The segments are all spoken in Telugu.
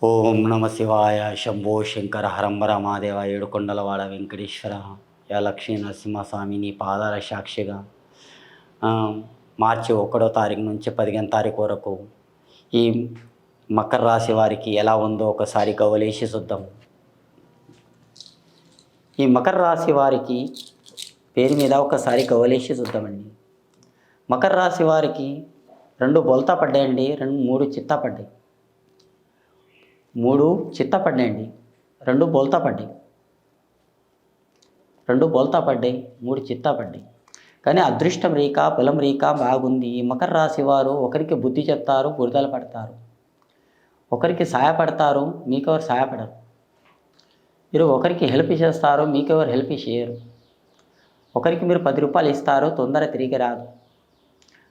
ఓం నమ శివాయ శంభో శంకర హరంబర మహాదేవ ఏడుకొండలవాడ వెంకటేశ్వర యా లక్ష్మీ నరసింహస్వామి నీ పాదాల సాక్షిగా ఆ, మార్చి 1వ తారీఖు నుంచి 15వ తారీఖు వరకు ఈ మకర రాశి వారికి ఎలా ఉందో ఒకసారి గవలేసి చూద్దాం. ఈ మకర రాశి వారికి పేరు మీద ఒకసారి గవలేసి చూద్దామండి. మకర రాశి వారికి 2 బొల్తా పడ్డాయండి, 3 చిత్తా పడ్డాయి. 3 చిత్త పడ్డాయండి, 2 బోల్తా పడ్డాయి. 2 బోల్తా పడ్డాయి, 3 చిత్తా పడ్డాయి. కానీ అదృష్టం రేఖ బలం రేఖ బాగుంది. ఈ మకర రాశి వారు ఒకరికి బుద్ధి చెప్తారు, బురదలు పడతారు, ఒకరికి సహాయపడతారు, మీకెవరు సహాయపడరు. మీరు ఒకరికి హెల్ప్ చేస్తారు, మీకెవరు హెల్ప్ చేయరు. ఒకరికి మీరు 10 రూపాయలు ఇస్తారు, తొందర తిరిగి రాదు.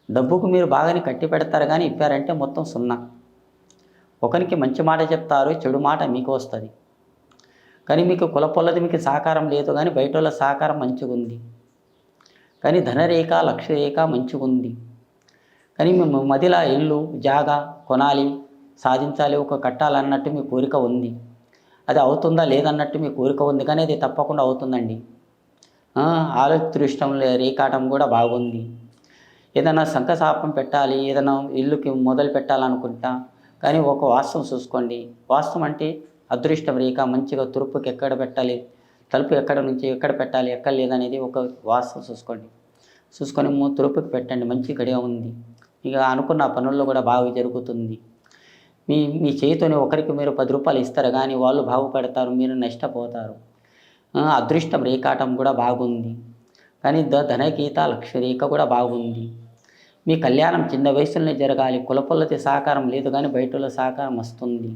డబ్బుకు మీరు బాగానే కట్టి పెడతారు, కానీ ఇప్పారంటే మొత్తం సున్నా. ఒకరికి మంచి మాట చెప్తారు, చెడు మాట మీకు వస్తుంది. కానీ మీకు కులపొల్లది మీకు సహకారం లేదు, కానీ బయట వాళ్ళ సహకారం మంచిగా ఉంది. కానీ ధనరేఖ లక్ష్యరేఖ మంచిగా ఉంది. కానీ మేము మదిలా ఇల్లు జాగా కొనాలి, సాధించాలి, ఒక కట్టాలన్నట్టు మీ కోరిక ఉంది. అది అవుతుందా లేదన్నట్టు మీ కోరిక ఉంది, కానీ అది తప్పకుండా అవుతుందండి. ఆలోచన రేఖాటం కూడా బాగుంది. ఏదైనా శంఖస్థాపం పెట్టాలి, ఏదైనా ఇల్లుకి మొదలు పెట్టాలనుకుంటా, కానీ ఒక వాస్తవం చూసుకోండి. వాస్తవం అంటే అదృష్టం రేఖ మంచిగా తూర్పుకి ఎక్కడ పెట్టాలి, తలుపు ఎక్కడ నుంచి ఎక్కడ పెట్టాలి, ఎక్కడ లేదనేది ఒక వాస్తవం చూసుకొని తూర్పుకి పెట్టండి. మంచి గడియ ఉంది. ఇక అనుకున్న పనుల్లో కూడా బాగా జరుగుతుంది. మీ చేతితోనే ఒకరికి మీరు 10 రూపాయలు ఇస్తారు, కానీ వాళ్ళు బాగుపడతారు, మీరు నష్టపోతారు. అదృష్టం రేఖాటం కూడా బాగుంది. కానీ ధనగీత లక్ష్యరేఖ కూడా బాగుంది. మీ కళ్యాణం చిన్న వయసులోనే జరగాలి. కులపొల్లతి సహకారం లేదు, కానీ బయటలో సహకారం వస్తుంది.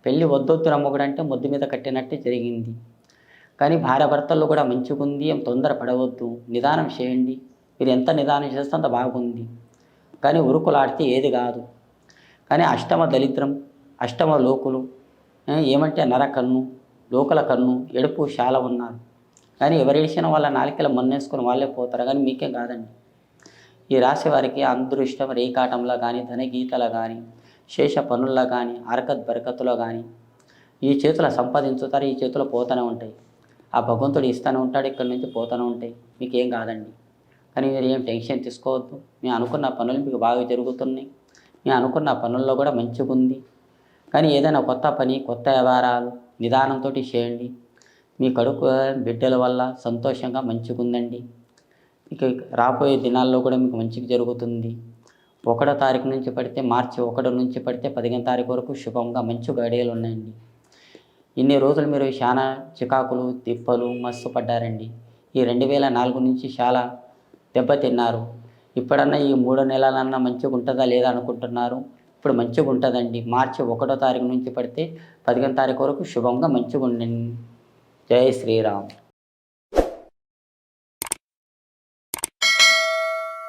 పెళ్ళి వద్దొద్దు నమ్మకూడంటే ముద్దు మీద కట్టినట్టే జరిగింది. కానీ భార్యాభర్తల్లో కూడా మంచిగా ఉంది. ఏం తొందర పడవద్దు, నిదానం చేయండి. మీరు ఎంత నిదానం చేస్తే అంత బాగుంది. కానీ ఉరుకులాడితే ఏది కాదు. కానీ అష్టమ దరిద్రం, అష్టమ లోకులు, ఏమంటే నరకన్ను, లోకల కన్ను, ఎడుపు చాలా ఉన్నారు. కానీ ఎవరేసిన వాళ్ళ నాలికల మొన్నేసుకొని వాళ్ళే పోతారు, కానీ మీకేం కాదండి. ఈ రాశి వారికి అదృష్టం రేఖాటంలో కానీ, ధనగీతలో కానీ, శేష పనుల్లో కానీ, అరకత్ బరకత్తులో కానీ ఈ చేతుల సంపాదించుతారు, ఈ చేతులు పోతూనే ఉంటాయి. ఆ భగవంతుడు ఇస్తూనే ఉంటాడు, ఇక్కడి నుంచి పోతూనే ఉంటాయి. మీకు ఏం కాదండి. కానీ మీరు ఏం టెన్షన్ తీసుకోవద్దు. మేము అనుకున్న పనులు మీకు బాగా జరుగుతున్నాయి. మేము అనుకున్న పనుల్లో కూడా మంచిగా ఉంది. కానీ ఏదైనా కొత్త పని, కొత్త వ్యవహారాలు నిదానంతో చేయండి. మీ కడుపు బిడ్డల వల్ల సంతోషంగా మంచిగా ఉందండి. ఇక రాబోయే దినాల్లో కూడా మీకు మంచిగా జరుగుతుంది. 1వ తారీఖు నుంచి పడితే మార్చి 1 నుంచి పడితే 15వ తారీఖు వరకు శుభంగా మంచి గడియలు ఉన్నాయండి. ఇన్ని రోజులు మీరు చాలా చికాకులు తిప్పలు మస్తు పడ్డారండి. ఈ 2004 నుంచి చాలా దెబ్బతిన్నారు. ఇప్పుడన్నా ఈ 3 నెలలన్నా మంచిగా ఉంటుందా లేదా అనుకుంటున్నారు. ఇప్పుడు మంచిగా ఉంటుందండి. మార్చి 1వ తారీఖు నుంచి పడితే 15వ తారీఖు వరకు శుభంగా మంచిగా ఉండండి. జై శ్రీరామ్.